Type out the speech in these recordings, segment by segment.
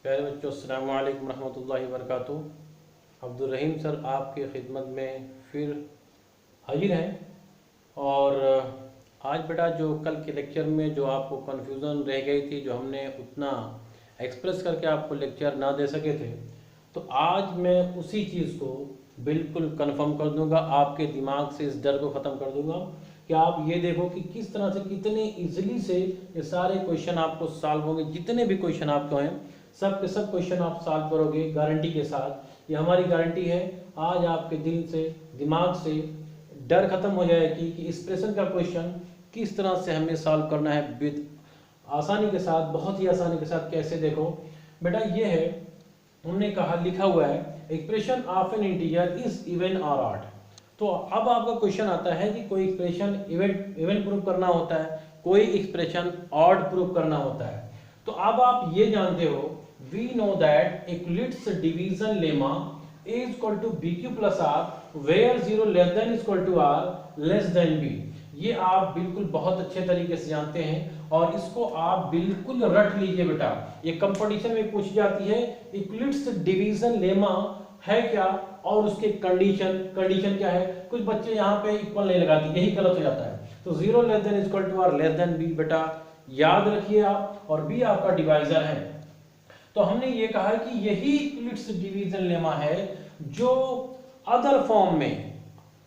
प्यारे बच्चों, अस्सलाम वालेकुम रहमतुल्लाहि व बरकातुहू। अब्दुल रहीम सर आपके खिदमत में फिर हाजिर हैं। और आज बेटा जो कल के लेक्चर में जो आपको कन्फ्यूज़न रह गई थी, जो हमने उतना एक्सप्रेस करके आपको लेक्चर ना दे सके थे, तो आज मैं उसी चीज़ को बिल्कुल कंफर्म कर दूंगा, आपके दिमाग से इस डर को ख़त्म कर दूंगा कि आप ये देखो कि किस तरह से कितने इजीली से ये सारे क्वेश्चन आपको सॉल्व होंगे। जितने भी क्वेश्चन आपको हैं सब के सब क्वेश्चन आप सॉल्व करोगे गारंटी के साथ। ये हमारी गारंटी है। आज आपके दिल से दिमाग से डर खत्म हो जाएगी कि एक्सप्रेशन का क्वेश्चन किस तरह से हमें सॉल्व करना है विद आसानी के साथ, बहुत ही आसानी के साथ। कैसे देखो बेटा, ये है, उन्होंने कहा, लिखा हुआ है expression of N integer is even और ऑड। तो अब आपका क्वेश्चन आता है कि कोई एक्सप्रेशन इवन प्रूव करना होता है, कोई एक्सप्रेशन ऑड प्रूव करना होता है। तो अब आप ये जानते हो, we know that Euclid's division lemma A is equal to BQ plus R where 0 less than is equal to R less than B। ये आप बिल्कुल बहुत अच्छे तरीके से जानते हैं और इसको आप बिल्कुल रट लीजिए बेटा। ये कंपटीशन में पूछ जाती है, यूक्लिड्स डिवीजन लेमा है क्या और उसके कंडीशन क्या है। कुछ बच्चे यहाँ पे इक्वल नहीं लगाते, यही गलत हो जाता है। तो 0 less than is equal to R less than B बेटा याद रखिए आप, और B आपका डिवाइजर है। तो हमने ये कहा कि यही यूक्लिड्स डिवीजन लेमा है जो अदर फॉर्म में,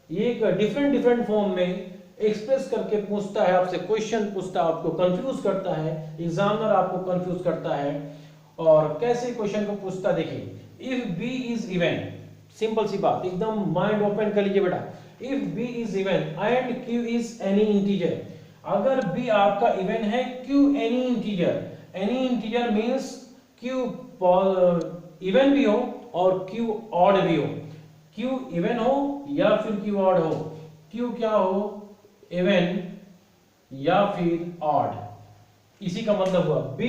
ये एक डिफरेंट फॉर्म में एक्सप्रेस करके पूछता है आपसे, क्वेश्चन पूछता है, आपको कंफ्यूज करता है, एग्जामिनर आपको कंफ्यूज करता है। और कैसे क्वेश्चन को पूछता, देखिए, if B is even, simple सी बात, एकदम माइंड ओपन कर लीजिए बेटा। If B is even and Q is any integer, अगर बी आपका इवन है, Q any integer means Q even भी हो और क्यू ऑड भी हो। क्यू इवन हो या फिर क्यू ऑड हो, क्यू क्या हो, इवन या फिर ऑड, इसी का मतलब हुआ। B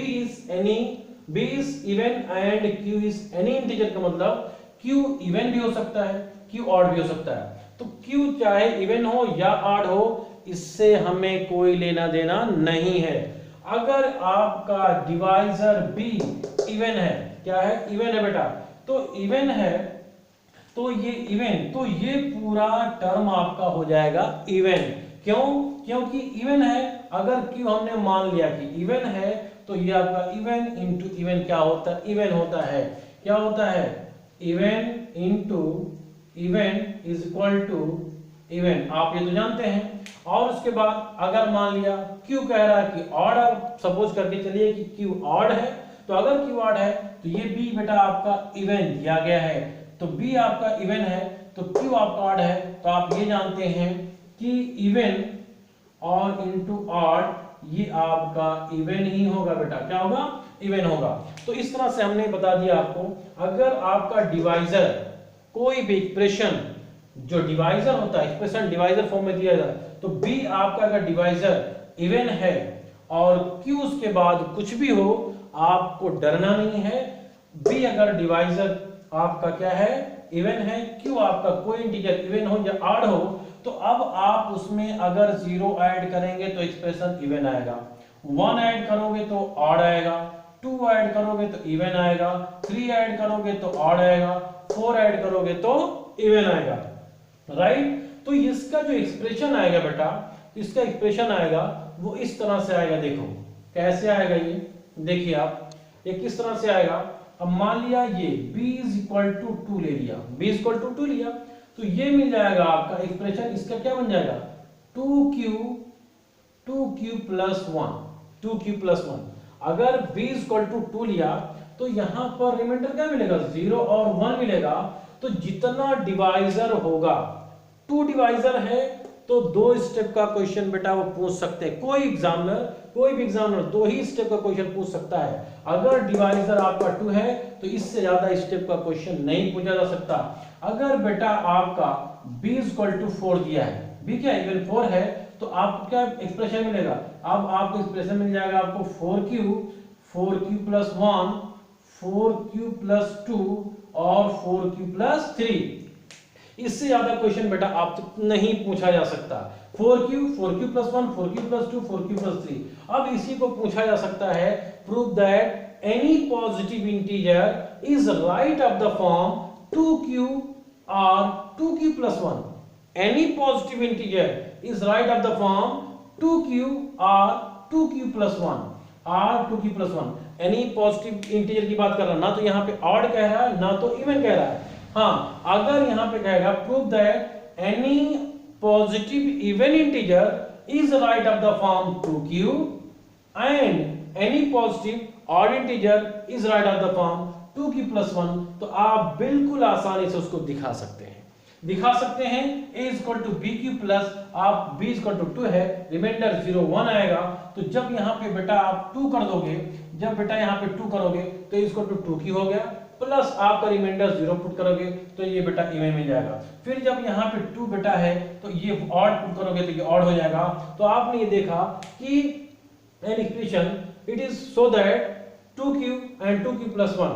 is even and Q is any integer का मतलब क्यू इवन भी हो सकता है, क्यू ऑड भी हो सकता है। तो क्यू चाहे इवन हो या ऑड हो, इससे हमें कोई लेना देना नहीं है। अगर आपका डिवाइजर बी इवन है, क्या है, इवन है बेटा, तो इवन है, तो ये इवन, तो ये पूरा टर्म आपका हो जाएगा इवन। क्यों? क्योंकि इवन है। अगर क्यू हमने मान लिया कि इवन है, तो ये आपका इवन इंटू इवन क्या होता है, इवन होता है। क्या होता है, even into even is equal to even, आप ये तो जानते हैं। और उसके बाद अगर मान लिया क्यू कह रहा है कि ऑड, सपोज करके चलिए कि क्यू ऑड है, तो अगर क्यू ऑड है तो ये बी बेटा आपका इवन दिया गया है, तो बी आपका इवन है, तो क्यू आपका ऑड है। तो आप ये जानते हैं कि इवन और इंटू ऑड ये आपका इवन ही होगा बेटा। क्या होगा, इवन होगा। तो इस तरह से हमने बता दिया आपको, अगर आपका डिवाइजर कोई भी एक्सप्रेशन जो डिवाइजर होता है, एक्सप्रेशन डिवाइजर फॉर्म में दिया जाता है, तो बी आपका अगर डिवाइजर इवन है और क्यू उसके बाद कुछ भी हो, आपको डरना नहीं है। बी अगर डिवाइजर आपका क्या है, इवन है, क्यू आपका कोई इंटीजर इवन हो या ऑड हो, तो अब आप उसमें अगर 0 ऐड करेंगे तो एक्सप्रेशन इवन आएगा, 1 ऐड करोगे तो ऑड आएगा, 2 ऐड करोगे तो इवन आएगा, 3 ऐड करोगे तो ऑड आएगा, 4 ऐड करोगे तो इवन आएगा, राइट। तो इसका जो एक्सप्रेशन आएगा बेटा, इसका एक्सप्रेशन आएगा वो इस तरह से आएगा। देखो कैसे आएगा, ये देखिए आप, ये किस तरह से आएगा। अब मान लिया ये b इज इक्वल टू 2 ले लिया, b इज इक्वल टू 2 लिया, तो ये मिल जाएगा आपका एक्सप्रेशन। इसका क्या बन जाएगा, 2q प्लस 1, 2q प्लस 1। अगर b इज इक्वल टू 2 लिया तो यहां पर रिमाइंडर क्या मिलेगा, 0 और 1 मिलेगा। तो जितना डिवाइजर होगा, 2 डिवाइजर है तो 2 स्टेप का क्वेश्चन बेटा वो पूछ सकते हैं। कोई भी एग्जामिनर 2 ही स्टेप का क्वेश्चन पूछ सकता है। अगर डिवाइजर आपका 2 है तो इससे ज्यादा स्टेप का क्वेश्चन नहीं पूछा जा सकता। अगर बेटा आपका b इज इक्वल टू 4 दिया है, b क्या इवन 4 है, तो आपको क्या एक्सप्रेशन मिलेगा, अब आपको एक्सप्रेशन मिल जाएगा आपको 4q प्लस 1, 4q प्लस 2 और 4q प्लस 3। इससे ज्यादा क्वेश्चन बेटा आप नहीं पूछा जा सकता। 4q plus 1, 4q plus 2, 4q plus 3। अब इसी को पूछा जा सकता है, prove that any positive integer is right of the form 2q or 2q plus 1. Any positive integer is right of the form 2q or 2q plus 1 or 2q plus 1. Any positive integer की बात कर रहा, ना तो यहाँ पे odd कह रहा है ना तो इवन कह रहा है. हाँ, अगर यहाँ पे कहेगा prove that any positive even integer is write of the form 2q and any positive odd integer is write of the form 2q plus 1, तो आप बिल्कुल आसानी से उसको दिखा सकते हैं. a is equal to bq plus आप b is equal to 2 है, रिमाइंडर 0 1 आएगा. तो जब यहाँ पे बेटा आप 2 कर दोगे, जब बेटा यहाँ पे 2 करोगे तो इसको टू 2q हो गया, प्लस आपका रिमाइंडर 0 पुट करोगे तो ये बेटा इवन मिल जाएगा. फिर जब यहाँ पे 2 बेटा है तो ये ऑड पुट करोगे तो ये ऑड हो जाएगा. तो आपने ये देखा कि an expression it is so that 2q and 2q plus 1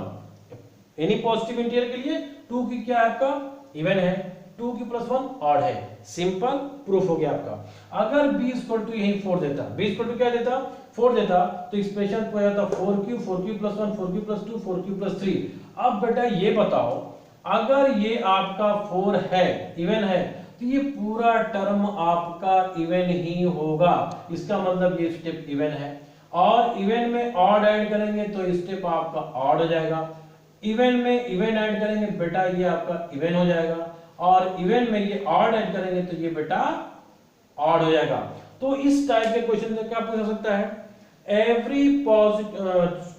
any positive integer के लिए 2q क्या है आपका इवन है, 2q plus 1 ऑड है. सिंपल प्रूफ हो गया आपका. अगर b इक्वल टू यही 4 देता, b इक्वल टू क्या देता 4 देता, तो एक्सप्रेशन हो जाता 4q plus 1 4q plus 2 4q plus 3. अब बेटा ये बताओ, अगर ये आपका 4 है इवन है तो ये पूरा टर्म आपका इवन ही होगा. इसका मतलब ये स्टेप इवन है, और इवन में ऑड ऐड करेंगे तो स्टेप आपका ऑड हो जाएगा. इवन में इवन ऐड करेंगे बेटा ये आपका इवन हो जाएगा, और इवन में ये ऑड ऐड करेंगे तो ये बेटा ऑड हो जाएगा. तो इस टाइप के क्वेश्चन में क्या पूछा सकता है, every positive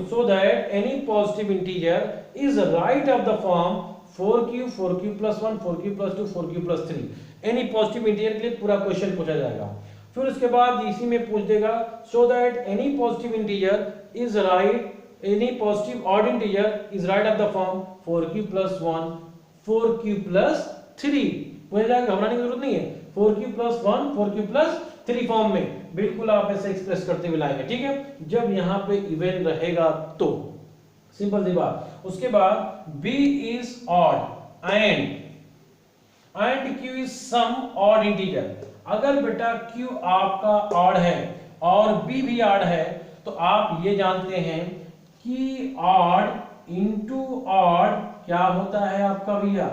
so that any positive integer is right of the form 4q plus 1 4q plus 2 4q plus 3. Any positive integer के लिए पूरा क्वेश्चन पूछा जाएगा. फिर उसके बाद इसी में पूछ देगा so that any positive integer is right, any positive odd integer is right of the form 4q plus 1 4q plus 3. पूछा जाएगा, घबराने की जरूरत नहीं है. 4q plus 1 4q plus 3 form में बिल्कुल आप ऐसे एक्सप्रेस करते हुए लाएंगे. ठीक है, जब यहाँ पे इवन रहेगा तो सिंपल सी बात. उसके बाद b is odd and q is some odd integer. अगर बेटा q आपका ऑड है और b भी ऑड है तो आप ये जानते हैं कि ऑड इनटू ऑड क्या होता है आपका भैया,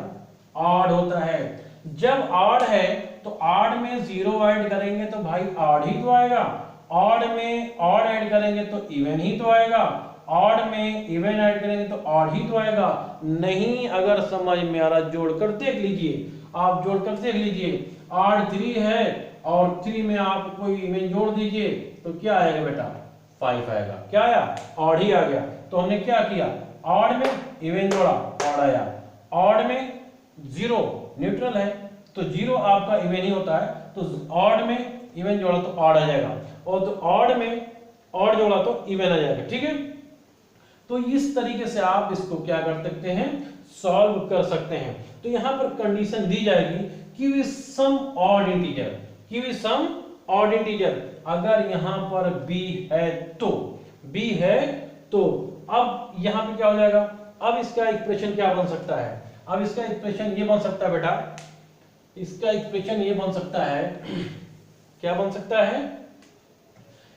ऑड होता है. जब ऑड है तो ऑड में 0 ऐड करेंगे तो भाई ऑड ही तो आएगा, ऑड में ऑड ऐड करेंगे तो इवन ही तो आएगा, ऑड में इवन ऐड करेंगे तो ऑड ही तो आएगा. नहीं अगर समझ में आ रहा जोड़कर देख लीजिए, आप जोड़कर देख लीजिए. ऑड 3 है और 3 में आप कोई इवन जोड़ दीजिए तो क्या आएगा बेटा 5 आएगा. क्या आया, ऑड ही आ गया. तो हमने क्या किया, ऑड में इवन जोड़ा ऑड आया, ऑड में 0 न्यूट्रल है तो 0 आपका इवन ही होता है, तो ऑड में इवन जोड़ा तो ऑड आ जाएगा, और तो ऑड में ऑड जोड़ा तो इवन आ जाएगा. ठीक है, तो इस तरीके से आप इसको क्या कर सकते हैं, सॉल्व कर सकते हैं. तो यहां पर कंडीशन दी जाएगी कि वी सम ऑड इंटीजर, कि वी सम ऑड इंटीजर. अगर यहां पर b है तो b है तो अब यहां पे क्या हो जाएगा, अब इसका एक्सप्रेशन क्या बन सकता है, अब इसका एक्सप्रेशन ये बन सकता है बेटा, इसका एक्सप्रेशन ये बन सकता है, क्या बन सकता है,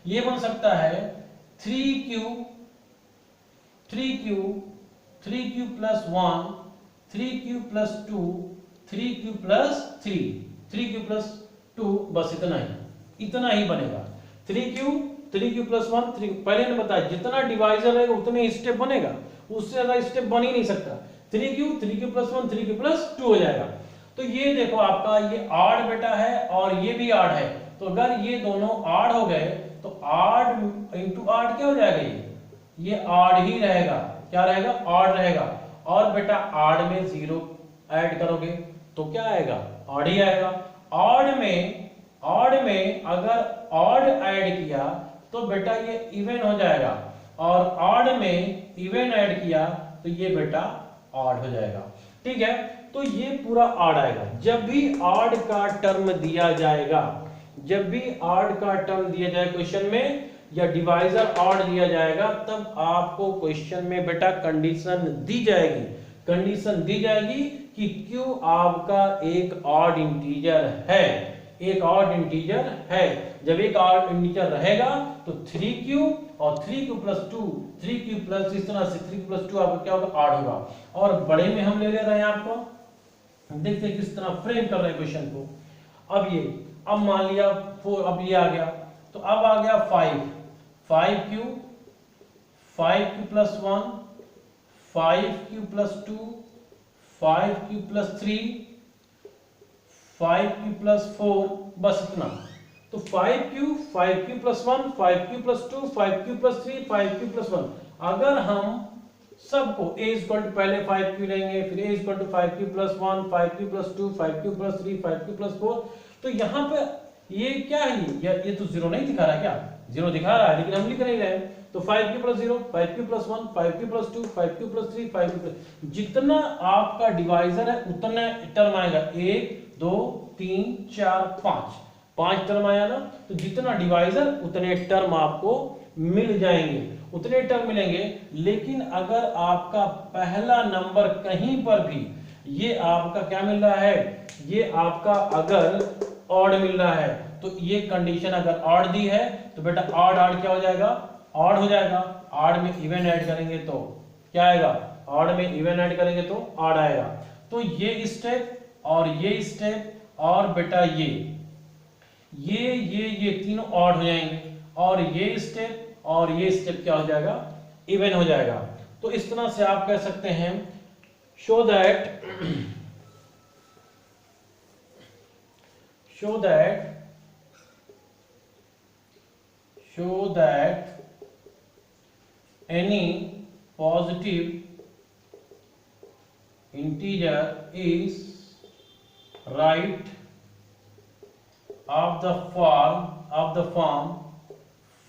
ये बन सकता है 3q plus 1 3q plus 2 3q plus 3 3q plus 2, बस इतना ही बनेगा. 3q plus 1 3, पहले ने बताया जितना डिवाइजर रहेगा उतने ही स्टेप बनेगा, उससे ज्यादा स्टेप बन ही नहीं सकता. 3q plus 1 3q plus 2 हो जाएगा. तो ये देखो आपका ये ऑड बेटा है और ये भी ऑड है, तो अगर ये दोनों ऑड हो गए तो ऑड इंटू ऑड क्या हो जाएगा, ये ऑड ही रहेगा. क्या रहेगा, ऑड रहेगा. और बेटा ऑड में 0 ऐड करोगे तो क्या आएगा, ऑड ही आएगा. ऑड में अगर ऑड ऐड किया तो बेटा ये इवन हो जाएगा, और ऑड में इवन ऐड किया तो ये बेटा ऑड हो जाएगा. ठीक है, तो ये पूरा ऑड आएगा. जब भी ऑड का टर्म दिया जाएगा, जब भी ऑड का टर्म दिया जाए क्वेश्चन में, या डिवाइजर ऑड दिया जाएगा, तब आपको क्वेश्चन में बेटा कंडीशन दी जाएगी, कंडीशन दी जाएगी कि क्यों आपका एक ऑड इंटीजर है, एक ऑड इंटीजर है। जब एक ऑड इंटीजर रहेगा तो 3q और 3q प्लस 2, 3q प्लस इस तरह से 3q प्लस 2 आपका क्या होगा, ऑड होगा। और बड़े में हम ले रहे हैं आपको, देखते हैं किस तरह फ्रेम कर रहे हैं क्वेश्चन को। अब मान लिया 4, अब ये आ गया, तो अब आ गया 5q plus 1, 5q plus 2, 5q plus 3, 5q plus 4, बस इतना। तो 5q plus 1, 5q plus 2, 5q plus 3, 5q plus 1। अगर हम सबको a इक्वल टू पहले 5q लेंगे, फिर a equal to 5q plus 1, 5q plus 2, 5q plus 3, 5q plus 4, तो यहाँ पे ये क्या है, ये तो जीरो नहीं दिखा रहा है क्या, जीरो दिखा रहा है लेकिन हम लिख नहीं रहे हैं। तो 5q plus 0, 5q plus 1, 5q plus 2, 5q plus 3, 5q plus, जितना आपका डिवाइजर है उतना टर्म आएगा। 1 2 3 4 5 टर्म आया ना, तो जितना डिवाइजर उतने टर्म आपको मिल जाएंगे, उतने टर्म मिलेंगे। लेकिन अगर आपका पहला नंबर कहीं पर भी ये आपका क्या मिल रहा है, ये आपका अगर ऑड मिल रहा है, तो ये कंडीशन अगर ऑड दी है तो बेटा ऑड क्या हो जाएगा, ऑड हो जाएगा। ऑड में इवन ऐड करेंगे तो क्या आएगा, ऑड में इवन ऐड करेंगे तो ऑड आएगा। तो ये स्टेप और ये स्टेप और बेटा ये तीनों ऑड हो जाएंगे, और ये स्टेप और ये स्टेप क्या हो जाएगा, इवन हो जाएगा। तो इस तरह से आप कह सकते हैं show that any positive integer is right of the form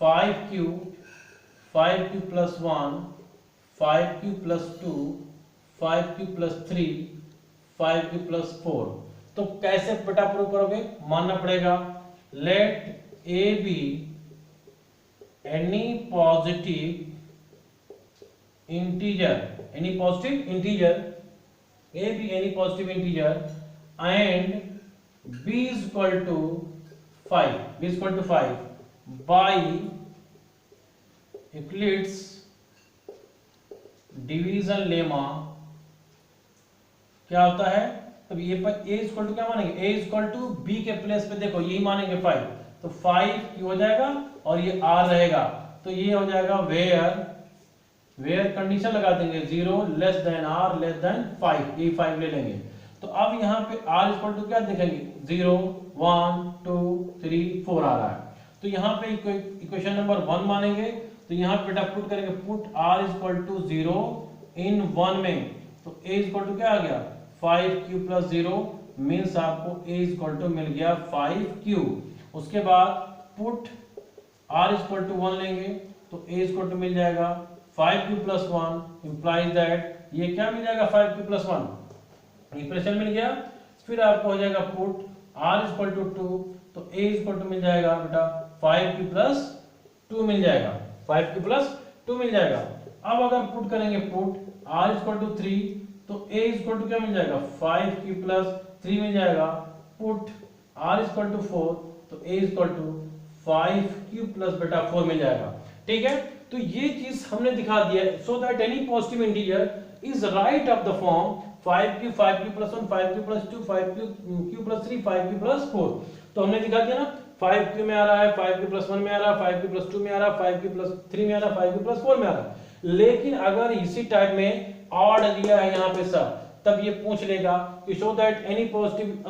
5q plus 1, 5q plus 2, 5q plus 3, 5q plus 4। तो कैसे बेटा प्रूव करोगे, मानना पड़ेगा late a be any positive integer and b is equal to 5 by Euclid's division lemma. क्या होता है, तब ये पर a इक्वल टू क्या मानेंगे, a इक्वल टू b के प्लेस पे देखो यही मानेंगे 5, तो 5 क्यों हो जाएगा और ये r रहेगा, तो ये हो जाएगा वेयर कंडीशन लगा देंगे 0 less then r less then 5, ये 5 ले लेंगे। तो अब यहाँ पे r इक्वल टू क्या देखेंगे, 0 1 2 3 4 आ रहा है, तो यहाँ पे इक्वेशन नंबर 1 मानेंगे। तो यहाँ पे बेटा पुट करेंगे, पुट r इक्वल टू 0 इन 1 में, तो a इक्वल टू क्या आ गया 5q प्लस 0, मीन्स आपको a इक्वल टू मिल गया 5q। उसके बाद पुट r इक्वल टू 1 लेंगे, तो a इक्वल टू मिल जाएगा 5q प्लस 1, इंप्लाइज दैट ये क्या मिल जाएगा 5q प्लस 1, इंप्रेशन मिल गया। फिर आपको हो जाएगा पुट r इक्वल टू 2, तो a इक्वल टू मिल जाएगा बेटा 5q प्लस 2 मिल जाएगा, 5q प्लस 2 मिल जाएगा। अब अगर पुट करेंगे, पुट r इक्वल टू 3, तो a इक्वल टू क्या मिल जाएगा 5q प्लस 3 मिल जाएगा। पुट r इक्वल टू 4, तो a equal to 5q plus बेटा 4 मिल जाएगा। ठीक है, तो ये चीज हमने दिखा दिया, so that any positive integer is write of the form 5q plus 1, 5q plus 2, 5q plus 3, 5q plus 4। तो हमने दिखा दिया ना, 5q में आ रहा है, 5q प्लस 1 में आ रहा है, 5q प्लस 2 में आ रहा है, 5q प्लस 3 में आ रहा है, 5q प्लस 4 में आ रहा है। लेकिन अगर इसी टाइप में ऑड दिया है यहाँ पे सब, तब ये पूछ लेगा कि show that any positive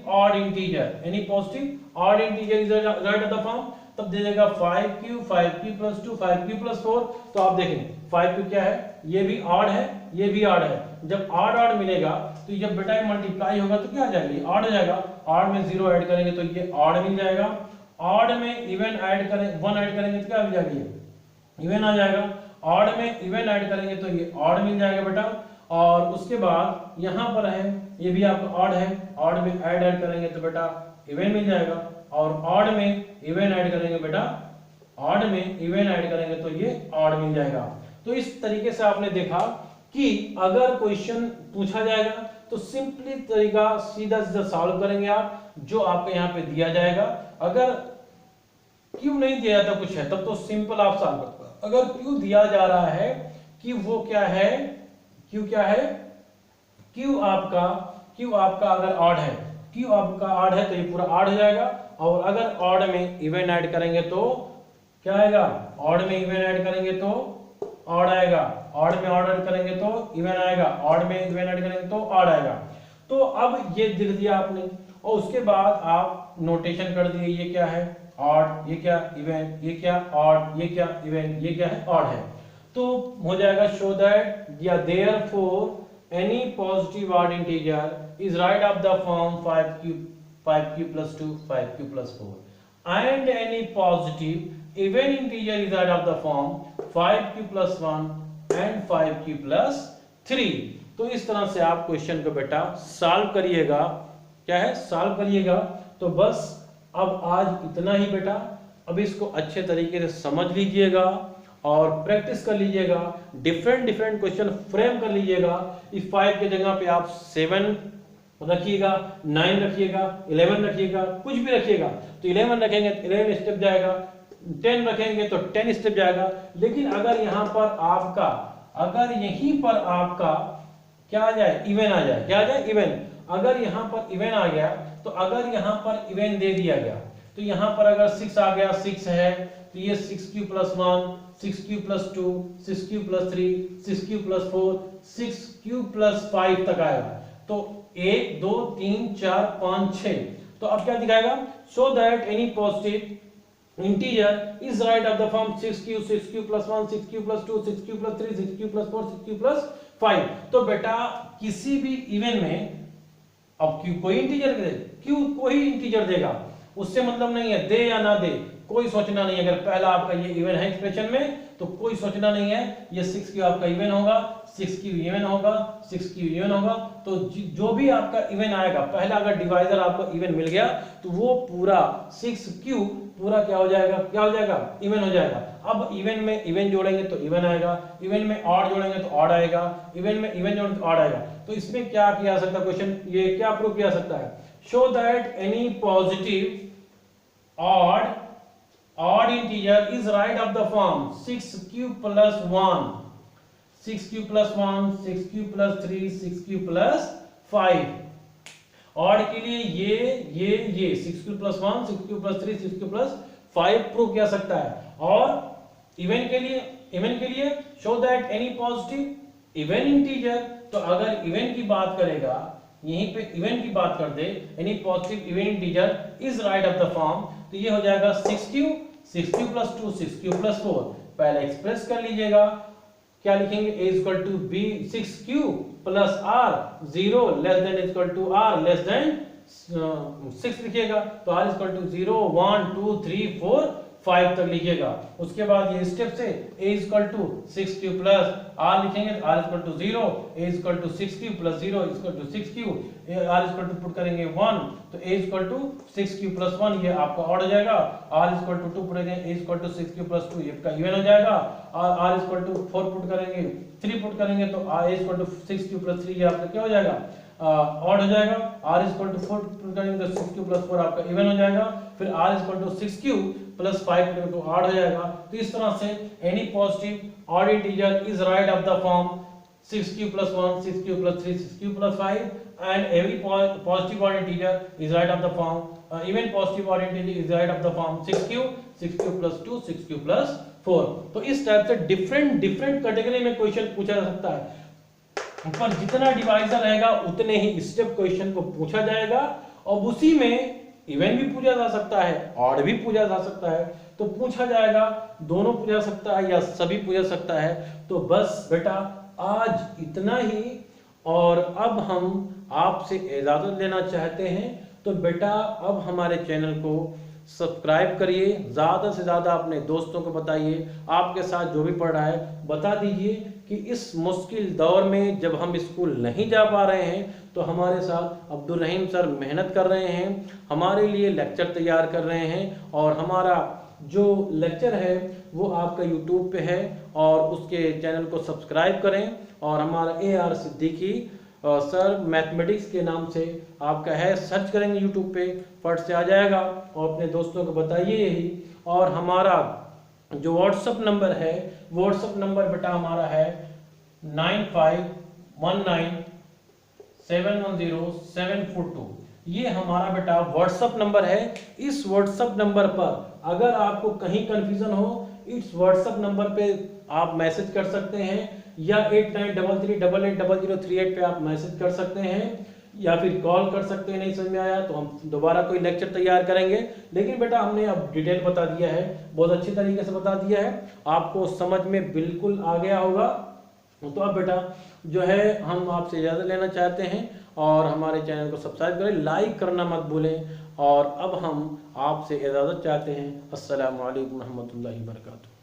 odd integer is write of the form, तब दे देगा 5q प्लस 2, 5q प्लस 4। तो आप देखें 5q क्या है, ये भी ऑड है, ये भी ऑड है। जब ऑड मिलेगा तो जब बेटा मल्टीप्लाई होगा तो क्या आ जाएगा, ये ऑड हो जाएगा। ऑड में 0 ऐड करेंगे तो ये ऑड मिल जाएगा, ऑड में इवन ऐड करें 1 ऐड करेंगे तो क्या मिल जाएगा, ये इवन आ जाएगा। ऑड में इवन ऐड करेंगे तो ये ऑड मिल जाएगा बेटा। और उसके बाद यहाँ पर है, ये भी आपका ऑड है, ऑड में ऐड करेंगे तो बेटा इवन मिल जाएगा, और ऑड में इवन ऐड करेंगे बेटा, ऑड में इवन ऐड करेंगे तो ये ऑड मिल जाएगा। तो इस तरीके से आपने देखा कि अगर क्वेश्चन पूछा जाएगा तो सिंपली तरीका सीधा सीधा सॉल्व करेंगे आप, जो आपको यहाँ पे दिया जाएगा। अगर क्यों नहीं दिया जाता कुछ है तब तो सिंपल आप सॉल्व करते हो। अगर क्यों दिया जा रहा है कि वो क्या है, क्यों क्या है, क्यों आपका अगर ऑड है, क्यों आपका ऑड है तो ये पूरा ऑड हो जाएगा। और अगर ऑड में इवन ऐड करेंगे तो क्या आएगा, ऑड में इवन ऐड करेंगे तो ऑड आएगा, ऑड में ऑड ऐड करेंगे तो इवन आएगा, ऑड में इवन ऐड करेंगे तो ऑड आएगा। तो अब ये लिख दिया आपने और उसके बाद आप नोटेशन कर दिए, ये क्या है ऑड, ये क्या इवन, ये क्या ऑड, ये क्या इवन, ये क्या है ऑड है। तो हो जाएगा शो दैट या therefore any positive odd integer is right of the form 5q plus 2 5q plus 4 and any positive even integer is right of the form 5q plus 1 and 5q plus 3। तो इस तरह से आप question को बेटा solve करिएगा, क्या है सॉल्व करिएगा। तो बस अब आज इतना ही बेटा, अब इसको अच्छे तरीके से समझ लीजिएगा और प्रैक्टिस कर लीजिएगा, डिफरेंट क्वेश्चन फ्रेम कर लीजिएगा। इस 5 के जगह पे आप 7 रखिएगा, 9 रखिएगा, 11 रखिएगा, कुछ भी रखिएगा। तो 11 रखेंगे तो 11 स्टेप जाएगा, 10 रखेंगे तो 10 स्टेप जाएगा। लेकिन अगर यहाँ पर आपका, अगर यहीं पर आपका क्या आ जाए, इवन आ जाए, क्या आ जाए इवन, अगर यहाँ पर इवन आ गया तो अगर यहाँ पर इवन दे दिया गया तो यहाँ पर अगर 6 आ गया, 6 है तो ये 6q plus 1 6q plus 2 6q plus 3 6q plus 4 6q plus 5 तक आएगा। तो 1 2 3 4 5 6। तो अब क्या दिखाएगा, so that any positive integer is write of the form 6q plus 1 6q plus 2 6q plus 3 6q plus 4 6q plus 5। तो बेटा किसी भी इवन में अब q कोई इंटीजर दे, q कोई इंटीजर देगा, उससे मतलब नहीं है दे या ना दे, कोई सोचना नहीं है। अगर पहला आपका ये इवन है एक्सप्रेशन में तो कोई सोचना नहीं है, ये 6q आपका इवन होगा, 6q इवन होगा, 6q इवन होगा। तो जो भी आपका इवन आएगा, पहला अगर डिवाइजर आपको इवन मिल गया तो वो पूरा 6q पूरा क्या हो जाएगा, क्या हो जाएगा इवन हो जाएगा। अब इवन में इवन जोड़ेंगे तो इवन आएगा, इवन में ऑड जोड़ेंगे तो ऑड आएगा, इवन में इवन जोड़ेंगे तो ऑड आएगा। तो इसमें क्या किया जा सकता है, क्वेश्चन ये क्या प्रूव किया जा सकता है, show that any positive odd integer is right of the form 6q plus 1 6q plus 1 6q plus 3 6q plus 5। odd के लिए ये 6q plus 1 6q plus 3 6q plus 5 prove किया सकता है। और इवन के लिए show that any positive even integer, तो अगर इवन की बात करेगा, यहीं पे इवन की बात कर दे, any positive even integer is write of the form, तो ये हो जाएगा 6q plus 2 6q plus 4। पहले एक्सप्रेस कर लीजिएगा, क्या लिखेंगे, a equal to b 6q plus r 0 less than equal to r less than 6 लिखिएगा। तो r इक्वल टू 0 1 2 3 4 5 तक लिखिएगा। उसके बाद ये स्टेप से a equal to 6q plus r लिखेंगे तो r equal to 0, a equal to 6q plus 0 equal to 6q, r equal to put करेंगे 1 तो a equal to 6q plus 1 ये आपका ऑड हो जाएगा, r इक्वल टू 2 पुट करेंगे a equal to 6q plus 2 ये आपका इवन हो जाएगा, और r इक्वल टू 4 पुट करेंगे 3 पुट करेंगे तो a equal to 6q plus 3 ये आपका क्या हो जाएगा ऑड हो जाएगा, r इक्वल टू 4 पुट करेंगे तो 6q प्लस 4 आपका इवन हो जाएगा, फिर r equal to 6q plus 5 तो ऑड हो जाएगा। तो इस तरह से any positive odd integer is write of the form 6q plus 1 6q plus 3 6q plus 5 and every positive odd integer is right of the form even positive odd integer is right of the form 6q plus 2 6q plus 4। तो इस type से different category में question पूछा जा सकता है, पर जितना डिवाइजर रहेगा उतने ही स्टेप क्वेश्चन को पूछा जाएगा, और उसी में इवन भी पूछा जा सकता है, ऑड भी पूछा जा सकता है। तो पूछा जाएगा, दोनों पूछा सकता है या सभी पूछा सकता है। तो बस बेटा आज इतना ही, और अब हम आपसे इजाजत लेना चाहते हैं। तो बेटा अब हमारे चैनल को सब्सक्राइब करिए, ज़्यादा से ज़्यादा अपने दोस्तों को बताइए, आपके साथ जो भी पढ़ रहा है बता दीजिए कि इस मुश्किल दौर में जब हम स्कूल नहीं जा पा रहे हैं तो हमारे साथ अब्दुल रहीम सर मेहनत कर रहे हैं, हमारे लिए लेक्चर तैयार कर रहे हैं, और हमारा जो लेक्चर है वो आपका यूट्यूब पे है और उसके चैनल को सब्सक्राइब करें। और हमारा AR सिद्दीकी सर मैथमेटिक्स के नाम से आपका है, सर्च करेंगे यूट्यूब पे फट से आ जाएगा, और अपने दोस्तों को बताइए यही। और हमारा जो व्हाट्सअप नंबर है, व्हाट्सअप नंबर बेटा हमारा है 9519710742। ये हमारा बेटा व्हाट्सअप नंबर है। इस व्हाट्सअप नंबर पर अगर आपको कहीं कंफ्यूजन हो, इस व्हाट्सअप नंबर पे आप मैसेज कर सकते हैं, या 8933880038 पे आप मैसेज कर सकते हैं, या फिर कॉल कर सकते हैं। नहीं समझ में आया तो हम दोबारा कोई लेक्चर तैयार करेंगे। लेकिन बेटा हमने अब डिटेल बता दिया है, बहुत अच्छी तरीके से बता दिया है, आपको समझ में बिल्कुल आ गया होगा। तो अब बेटा जो है हम आपसे इजाज़त लेना चाहते हैं, और हमारे चैनल को सब्सक्राइब करें, लाइक करना मत भूलें। और अब हम आपसे इजाज़त चाहते हैं। अस्सलामु अलैकुम रहमतुल्लाहि व बरकातुहू।